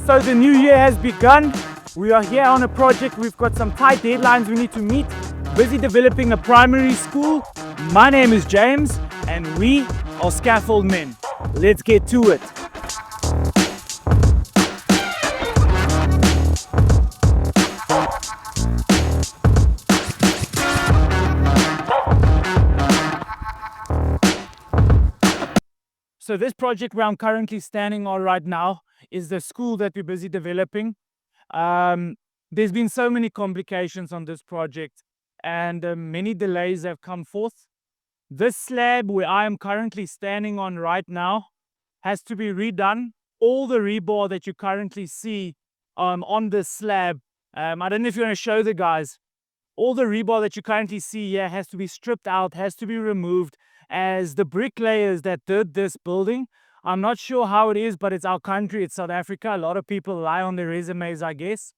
So the new year has begun. We are here on a project. We've got some tight deadlines we need to meet. Busy developing a primary school. My name is James and we are Scaffold Men. Let's get to it. So this project where I'm currently standing on right now is the school that we're busy developing. There's been so many complications on this project and many delays have come forth. This slab where I am currently standing on right now has to be redone. All the rebar that you currently see on this slab, I don't know if you want to show the guys, all the rebar that you currently see here has to be stripped out, has to be removed, as the bricklayers that did this building, I'm not sure how it is, but it's our country, it's South Africa. A lot of people lie on their resumes, I guess.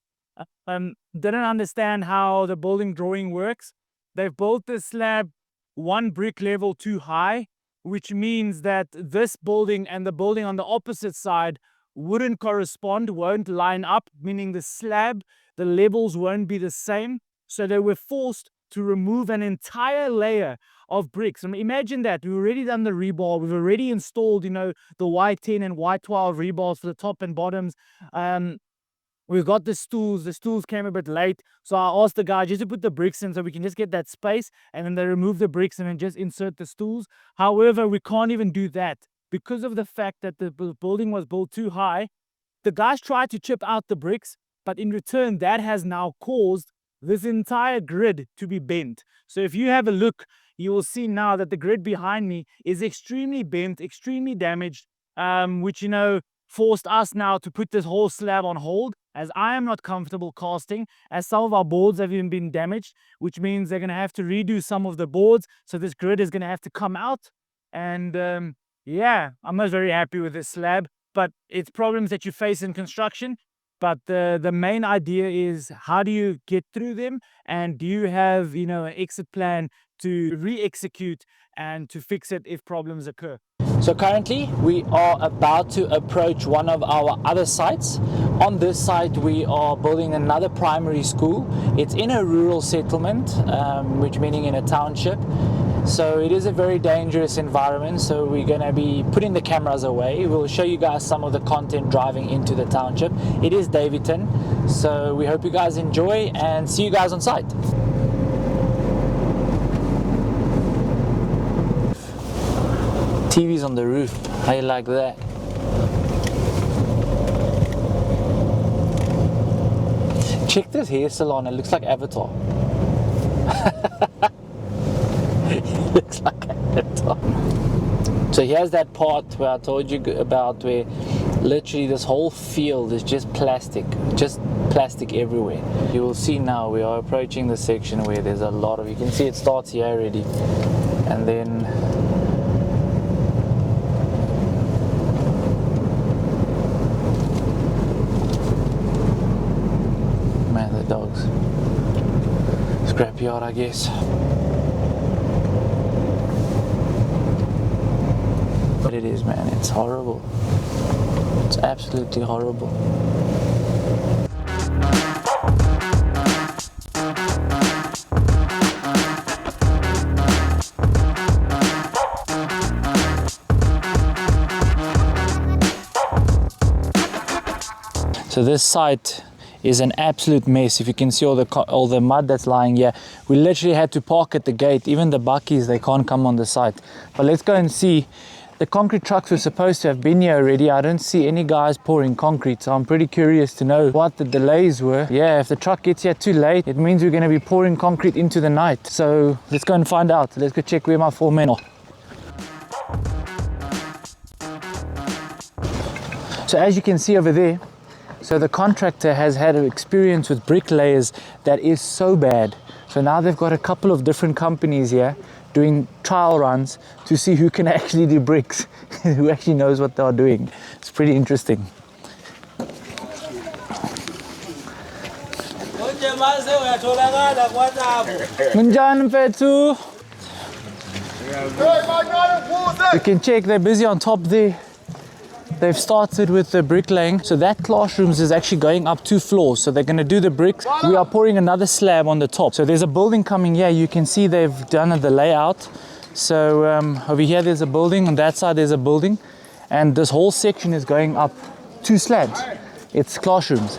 Didn't understand how the building drawing works. They've built this slab one brick level too high, which means that this building and the building on the opposite side wouldn't correspond, won't line up, meaning the slab, the levels won't be the same. So they were forced to remove an entire layer of bricks. And imagine that, we've already done the rebar, we've already installed, the Y10 and Y12 rebars for the top and bottoms. We've got the stools came a bit late. So I asked the guy just to put the bricks in so we can just get that space, and then they remove the bricks and then just insert the stools. However, we can't even do that because of the fact that the building was built too high. The guys tried to chip out the bricks, but in return, that has now caused this entire grid to be bent. So if you have a look, you will see now that the grid behind me is extremely bent, extremely damaged, which, forced us now to put this whole slab on hold, as I am not comfortable casting, as some of our boards have even been damaged, which means they're going to have to redo some of the boards. So this grid is going to have to come out. And yeah, I'm not very happy with this slab, but it's problems that you face in construction. But the main idea is, how do you get through them? And do you have, an exit plan to re-execute and to fix it if problems occur? So currently we are about to approach one of our other sites. On this site we are building another primary school. It's in a rural settlement, which meaning in a township. So it is a very dangerous environment, so we're going to be putting the cameras away. We'll show you guys some of the content driving into the township. It is Davidton, so we hope you guys enjoy and see you guys on site. TV's on the roof. How you like that? Check this hair salon, it looks like Avatar. It looks like Avatar. So here's that part where I told you about, where literally this whole field is just plastic everywhere. You will see now we are approaching the section where there's a lot of, you can see it starts here already, and then man, the dogs. Scrapyard, I guess. But it is, man, it's horrible. It's absolutely horrible. So this site is an absolute mess. If you can see all the mud that's lying here, we literally had to park at the gate. Even the buckies, they can't come on the site. But let's go and see. The concrete trucks were supposed to have been here already. I don't see any guys pouring concrete, so I'm pretty curious to know what the delays were. Yeah, if the truck gets here too late, it means we're going to be pouring concrete into the night. So let's go and find out. Let's go check where my four men are. So as you can see over there, so the contractor has had an experience with bricklayers that is so bad. So now they've got a couple of different companies here doing trial runs to see who can actually do bricks, who actually knows what they're doing. It's pretty interesting. You can check, they're busy on top there. they've started with the bricklaying. So that classrooms is actually going up 2 floors. So they're going to do the bricks. We are pouring another slab on the top. So there's a building coming here. You can see they've done the layout. So over here there's a building. On that side there's a building. And this whole section is going up 2 slabs. It's classrooms.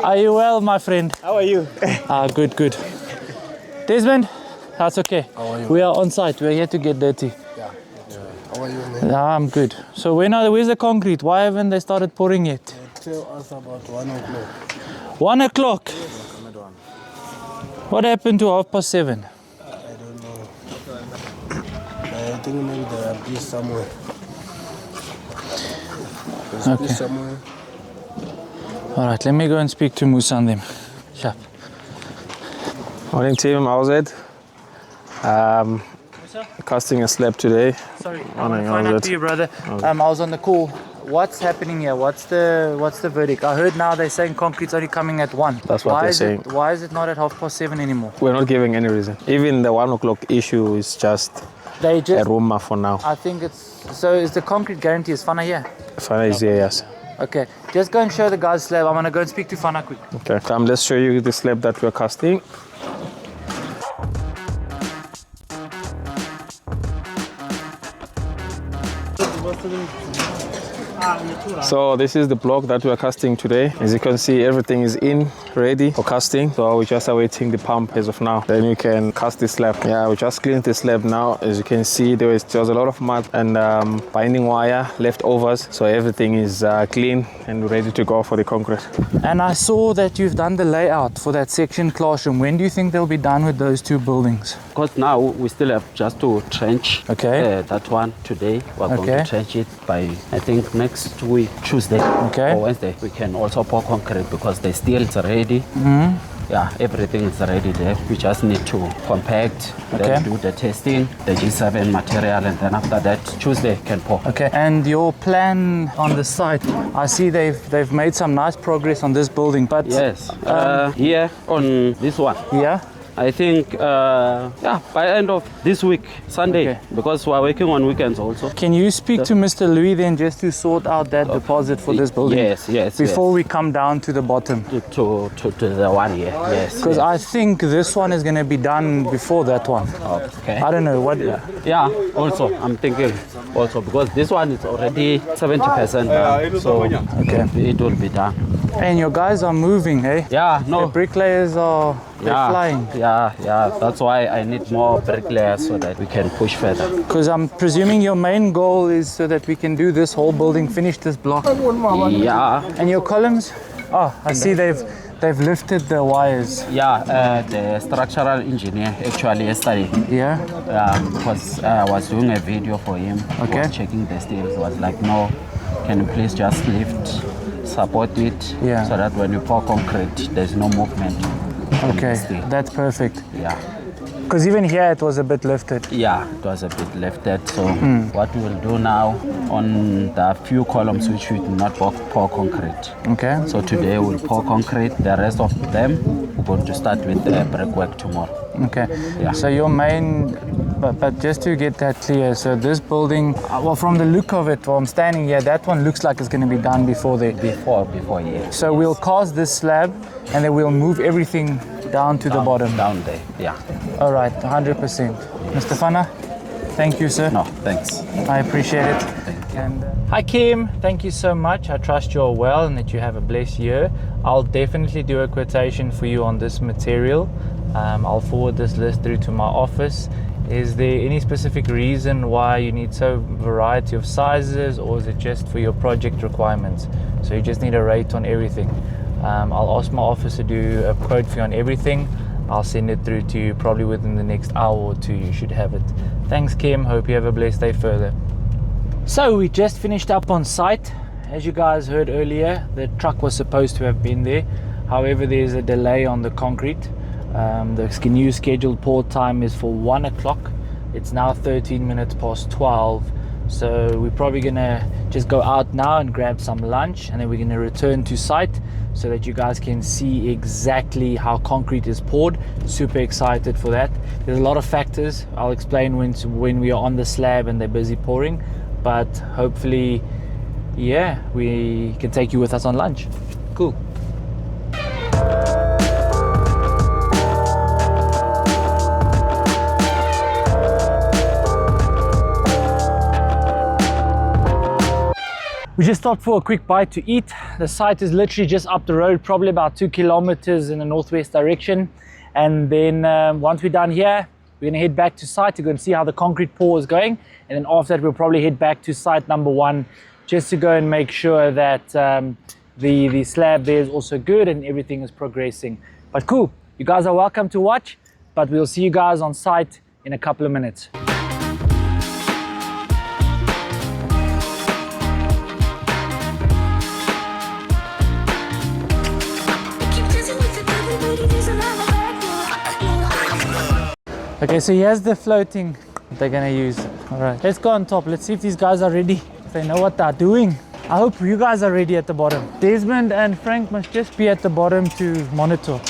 Are you well, my friend? How are you? Good, good. Desmond, that's okay. How are you? We are on site. We're here to get dirty. Yeah. How are you, man? I'm good. So where's the concrete? Why haven't they started pouring it? Tell us about 1 o'clock. 1 o'clock. What happened to 7:30? I don't know. I think maybe there are bees somewhere. There's Okay. bees somewhere. All right, let me go and speak to Musa and them. Sharp. Morning team, how's it? Casting a slab today. Sorry, I Morning, want to find how's out it? to you, brother. I was on the call. What's happening here? What's the verdict? I heard now they're saying concrete's only coming at 1. That's what they're saying. Why is it not at 7:30 anymore? We're not giving any reason. Even the 1 o'clock issue is just They a just, rumor for now. I think it's, so is the concrete guarantee, is Fana here? Fana is here, yes. Okay, just go and show the guys slab. I'm going to go and speak to Fana quick. Okay, come, let's show you the slab that we're casting. So this is the block that we are casting today. As you can see, everything is in, ready for casting. So we're just awaiting the pump as of now. Then we can cast the slab. Yeah, we just cleaned the slab now. As you can see, there was a lot of mud and binding wire leftovers. So everything is clean and ready to go for the concrete. And I saw that you've done the layout for that section classroom. When do you think they'll be done with those 2 buildings? Because now we still have just to trench that one today. We're going to trench it by, I think, next week, Tuesday or Wednesday. We can also pour concrete because the steel is ready. Yeah, everything is already there. We just need to compact, then do the testing, the G7 material, and then after that, Tuesday can pour. Okay, and your plan on the site, I see they've made some nice progress on this building, but... Yes, here on this one. Yeah? I think, by end of this week, Sunday, because we're working on weekends also. Can you speak to Mr. Louis then just to sort out that deposit for this building? Yes. Before we come down to the bottom. To the one here, yes. Because I think this one is going to be done before that one. Okay. I don't know what... Yeah, also, I'm thinking also, because this one is already 70% done, so it will be done. And your guys are moving, eh? Yeah, no. The bricklayers are flying. Yeah, that's why I need more bricklayers so that we can push further. Because I'm presuming your main goal is so that we can do this whole building, finish this block. Yeah. And your columns? Oh, I see they've lifted the wires. Yeah, the structural engineer actually yesterday. Yeah? Because I was doing a video for him. He was checking the steel. He was like, no, can you please just lift, support it, so that when you pour concrete, there's no movement. Okay, that's perfect. Yeah. Because even here it was a bit lifted. Yeah, it was a bit lifted. So what we'll do now on the few columns which we do not pour concrete. Okay. So today we'll pour concrete. The rest of them we're going to start with brickwork tomorrow. Okay. Yeah. So your main, but just to get that clear, so this building, well, from the look of it, while I'm standing here, that one looks like it's going to be done before the... Before, yeah. So we'll cast this slab and then we'll move everything down to the bottom. Down there, yeah. All right, 100%. Mr. Fana, thank you, sir. No, thanks. I appreciate it. Thank you. And, hi, Kim. Thank you so much. I trust you're well and that you have a blessed year. I'll definitely do a quotation for you on this material. I'll forward this list through to my office. Is there any specific reason why you need so variety of sizes, or is it just for your project requirements? So you just need a rate on everything. I'll ask my office to do a quote for you on everything. I'll send it through to you probably within the next hour or 2. You should have it. Thanks, Kim. Hope you have a blessed day further. So we just finished up on site. As you guys heard earlier, the truck was supposed to have been there. However, there's a delay on the concrete. The new scheduled pour time is for 1 o'clock. It's now 13 minutes past 12. So we're probably gonna just go out now and grab some lunch, and then we're gonna return to site so that you guys can see exactly how concrete is poured. Super excited for that. There's a lot of factors I'll explain when we are on the slab and they're busy pouring, but hopefully, yeah, we can take you with us on lunch. Cool. We just stopped for a quick bite to eat. The site is literally just up the road, probably about 2 kilometers in the northwest direction. And then once we're done here, we're gonna head back to site to go and see how the concrete pour is going. And then after that, we'll probably head back to site number 1 just to go and make sure that the slab there is also good and everything is progressing. But cool, you guys are welcome to watch, but we'll see you guys on site in a couple of minutes. Okay, so here's the floating they're gonna use. All right, let's go on top. Let's see if these guys are ready, if they know what they're doing. I hope you guys are ready at the bottom. Desmond and Frank must just be at the bottom to monitor.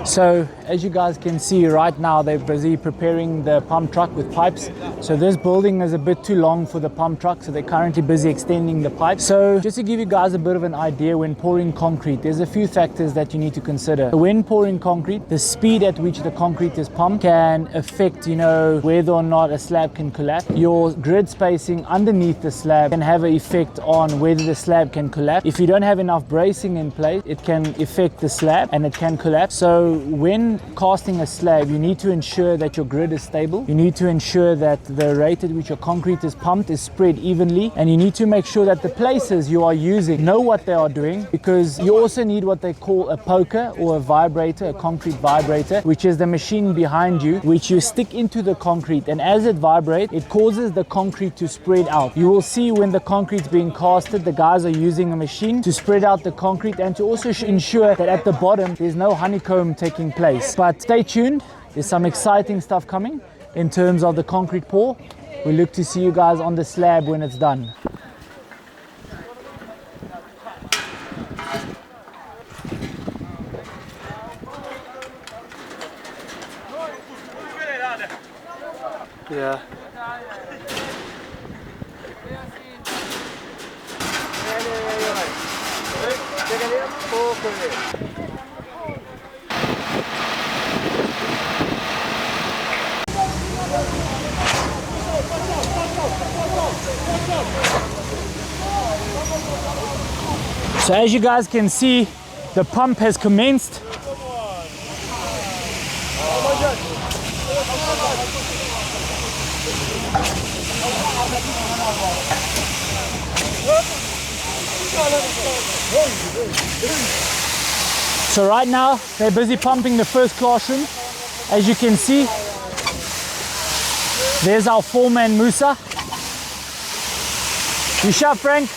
So as you guys can see right now, they're busy preparing the pump truck with pipes. So this building is a bit too long for the pump truck, so they're currently busy extending the pipe. So just to give you guys a bit of an idea, when pouring concrete, there's a few factors that you need to consider. When pouring concrete, the speed at which the concrete is pumped can affect, whether or not a slab can collapse. Your grid spacing underneath the slab can have an effect on whether the slab can collapse. If you don't have enough bracing in place, it can affect the slab and it can collapse. So when casting a slab, you need to ensure that your grid is stable. You need to ensure that the rate at which your concrete is pumped is spread evenly, and you need to make sure that the places you are using know what they are doing, because you also need what they call a poker or a vibrator, a concrete vibrator, which is the machine behind you, which you stick into the concrete, and as it vibrates, it causes the concrete to spread out. You will see when the concrete's being casted, the guys are using a machine to spread out the concrete and to also ensure that at the bottom there's no honeycomb taking place. But stay tuned, there's some exciting stuff coming in terms of the concrete pour. We look to see you guys on the slab when it's done. Yeah. So as you guys can see, the pump has commenced. So right now, they're busy pumping the first classroom. As you can see, there's our foreman Musa. You sharp, Frank?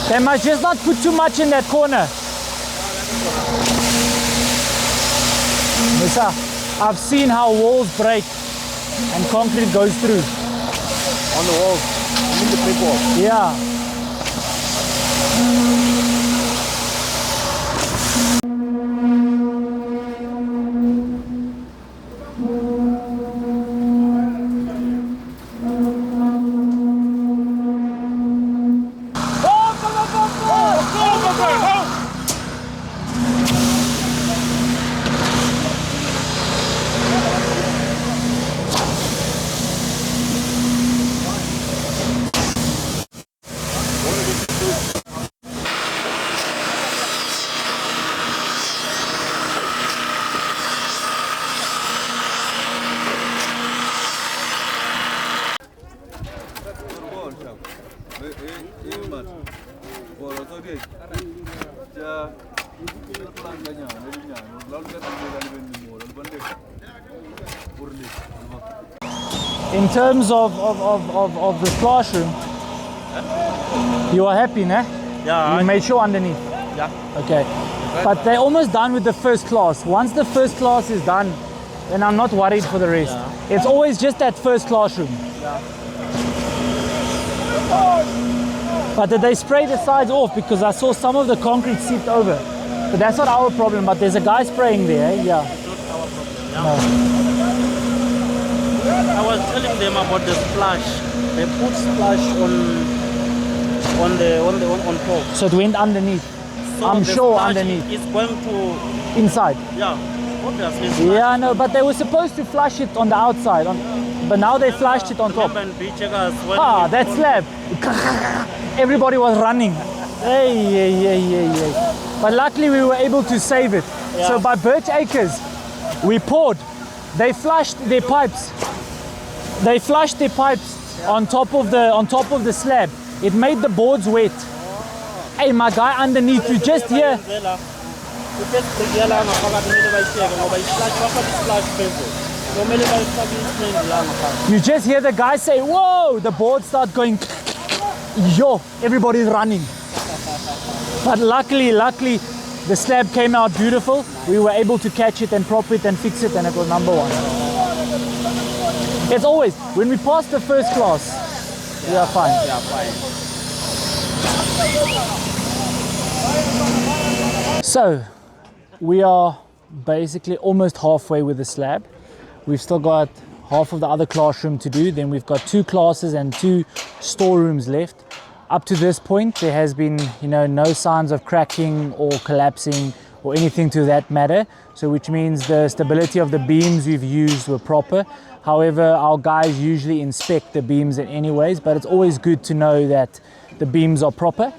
They must just not put too much in that corner. Musa, I've seen how walls break and concrete goes through. On the wall. I mean the brick wall. Yeah. In terms of the classroom, you are happy, ne? Yeah. You made sure underneath. Yeah. Okay. But they're almost done with the first class. Once the first class is done, then I'm not worried for the rest. Yeah. It's always just that first classroom. Yeah. But did they spray the sides off? Because I saw some of the concrete seeped over. But that's not our problem, but there's a guy spraying there, eh? Yeah. I was telling them about the splash. They put splash on top. So it went underneath. So I'm the sure splash underneath. is going to, Inside. yeah, obviously. Splash. Yeah, no, but they were supposed to flush it on the outside. But now they flushed it on top. Remember in checkers when Ah, we that put- slab. Everybody was running. Hey. But luckily we were able to save it. Yeah. So by Birch Acres, we poured. They flushed their pipes. They flushed their pipes on top of the slab. It made the boards wet. Hey, my guy underneath, you just hear. You just hear the guy say, "Whoa!" The boards start going. Yo, everybody's running. But luckily, the slab came out beautiful. We were able to catch it and prop it and fix it, and it was number one. It's always, when we pass the first class, we are fine. Yeah, fine. So, we are basically almost halfway with the slab. We've still got half of the other classroom to do. Then we've got 2 classes and 2 storerooms left. Up to this point, there has been, no signs of cracking or collapsing or anything to that matter. So, which means the stability of the beams we've used were proper. However, our guys usually inspect the beams anyways, but it's always good to know that the beams are proper.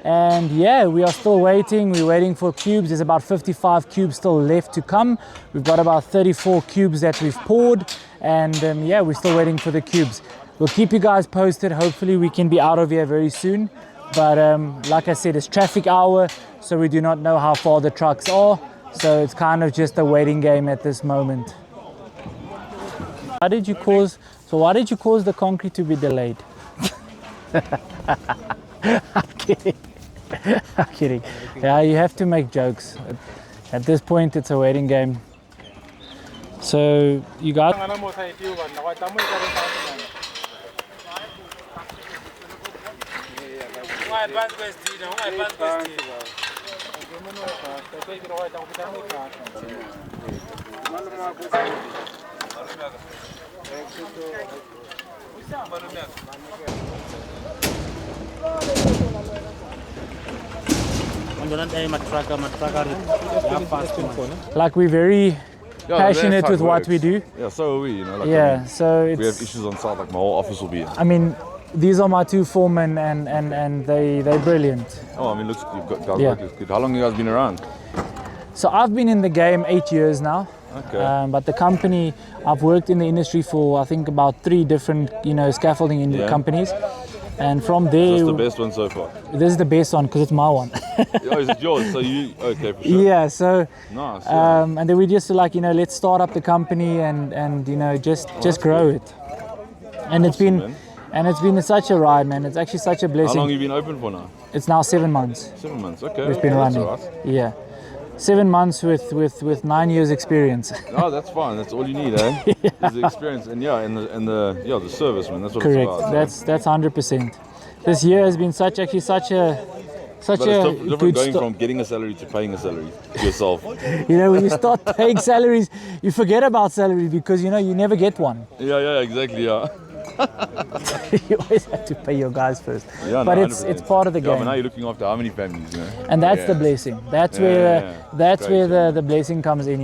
And yeah, we are still waiting. We're waiting for cubes. There's about 55 cubes still left to come. We've got about 34 cubes that we've poured. And yeah, we're still waiting for the cubes. We'll keep you guys posted. Hopefully we can be out of here very soon. But like I said, it's traffic hour, so we do not know how far the trucks are. So it's kind of just a waiting game at this moment. Why did you cause the concrete to be delayed? I'm kidding. I'm kidding. Yeah, you have to make jokes. At this point, it's a waiting game. So you got. Like we're very passionate with what we do. Yeah, so are we, Like, Yeah, so it's. we have issues on site, like my whole office will be in. I mean, these are my 2 foremen, and they're brilliant. Oh, I mean, looks you've got guys Yeah. work is good. How long have you guys been around? So I've been in the game 8 years now. Okay. But the company, I've worked in the industry for I think about 3 different, scaffolding Yeah. companies. And from there, That's the best one so far. this is the best one because it's my one. Oh, is it yours? So you okay for sure? Yeah, so Nice. Yeah. and then we just let's start up the company and just grow it. And it's Awesome, been man. it's been such a ride, man. It's actually such a How blessing. long have you been open for now? It's now 7 months 7 months. Okay. we've been that's running. all right. Yeah, 7 months with 9 years experience. Oh, that's fine. That's all you need, eh? Is the experience and the service, man. That's what Correct. it's about. That's 100%. This year has been such a But it's different good going start. from getting a salary to paying a salary to yourself. When you start paying salaries, you forget about salary because you never get one. Yeah, exactly. Yeah. You always have to pay your guys first. Yeah, But no, it's 100%. part of the Yeah, game. but now you're looking after how many families, And that's Yeah. the blessing. That's Yeah, where yeah. that's Great, where the blessing comes in.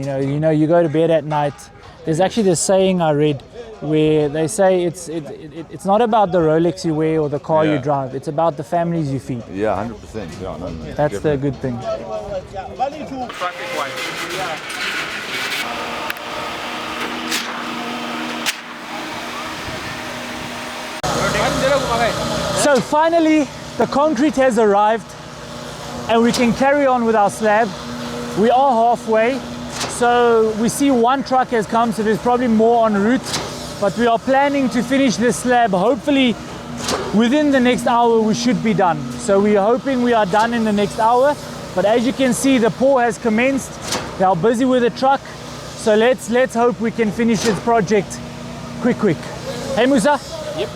You go to bed at night. There's actually this saying I read where they say it's not about the Rolex you wear or the car you Yeah. drive. It's about the families you feed. Yeah, 100%. Yeah, no, That's the good thing. So finally, the concrete has arrived and we can carry on with our slab. We are halfway. So we see one truck has come, so there's probably more en route. but we are planning to finish this slab hopefully within the next hour. We should be done, so we are hoping we are done in the next hour. But as you can see, the pour has commenced. They are busy with the truck, so let's hope we can finish this project quick. Hey Musa? Yep.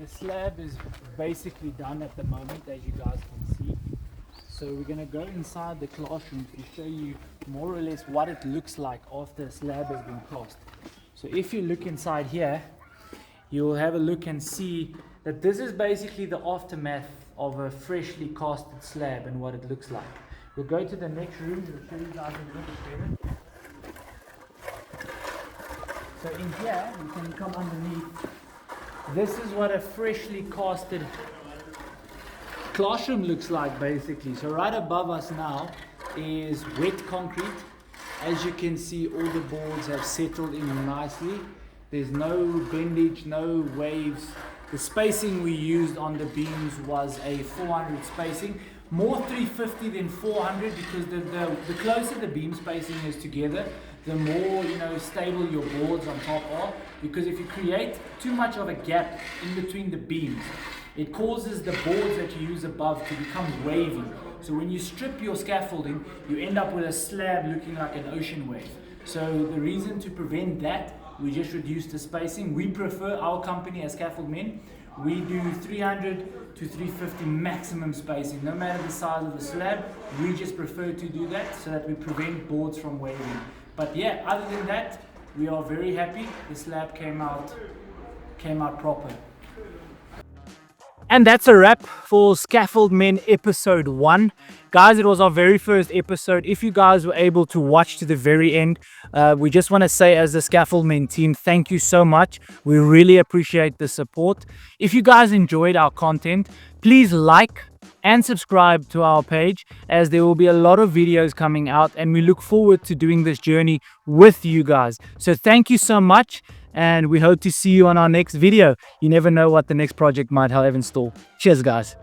The slab is basically done at the moment, as you guys can see. So we're going to go inside the classroom to show you more or less what it looks like after the slab has been cast. So if you look inside here, you'll have a look and see that this is basically the aftermath of a freshly casted slab and what it looks like. We'll go to the next room, we'll show you guys a little bit better. So in here, you can come underneath. This is what a freshly casted classroom looks like basically. So right above us now is wet concrete. As you can see, all the boards have settled in nicely. There's no bendage, no waves. The spacing we used on the beams was a 400 spacing. More 350 than 400 because the closer the beam spacing is together, the more stable your boards on top are. Because if you create too much of a gap in between the beams, it causes the boards that you use above to become wavy. So when you strip your scaffolding, you end up with a slab looking like an ocean wave. So the reason to prevent that, we just reduce the spacing. We prefer, our company as Scaffold Men, we do 300 to 350 maximum spacing. No matter the size of the slab, we just prefer to do that so that we prevent boards from waving. But yeah, other than that, we are very happy. The slab came out proper. And that's a wrap for Scaffold Men episode 1. Guys, it was our very first episode. If you guys were able to watch to the very end, we just want to say as the Scaffold Men team, thank you so much. We really appreciate the support. If you guys enjoyed our content, please like and subscribe to our page, as there will be a lot of videos coming out and we look forward to doing this journey with you guys. So thank you so much, and we hope to see you on our next video. You never know what the next project might have in store. Cheers guys.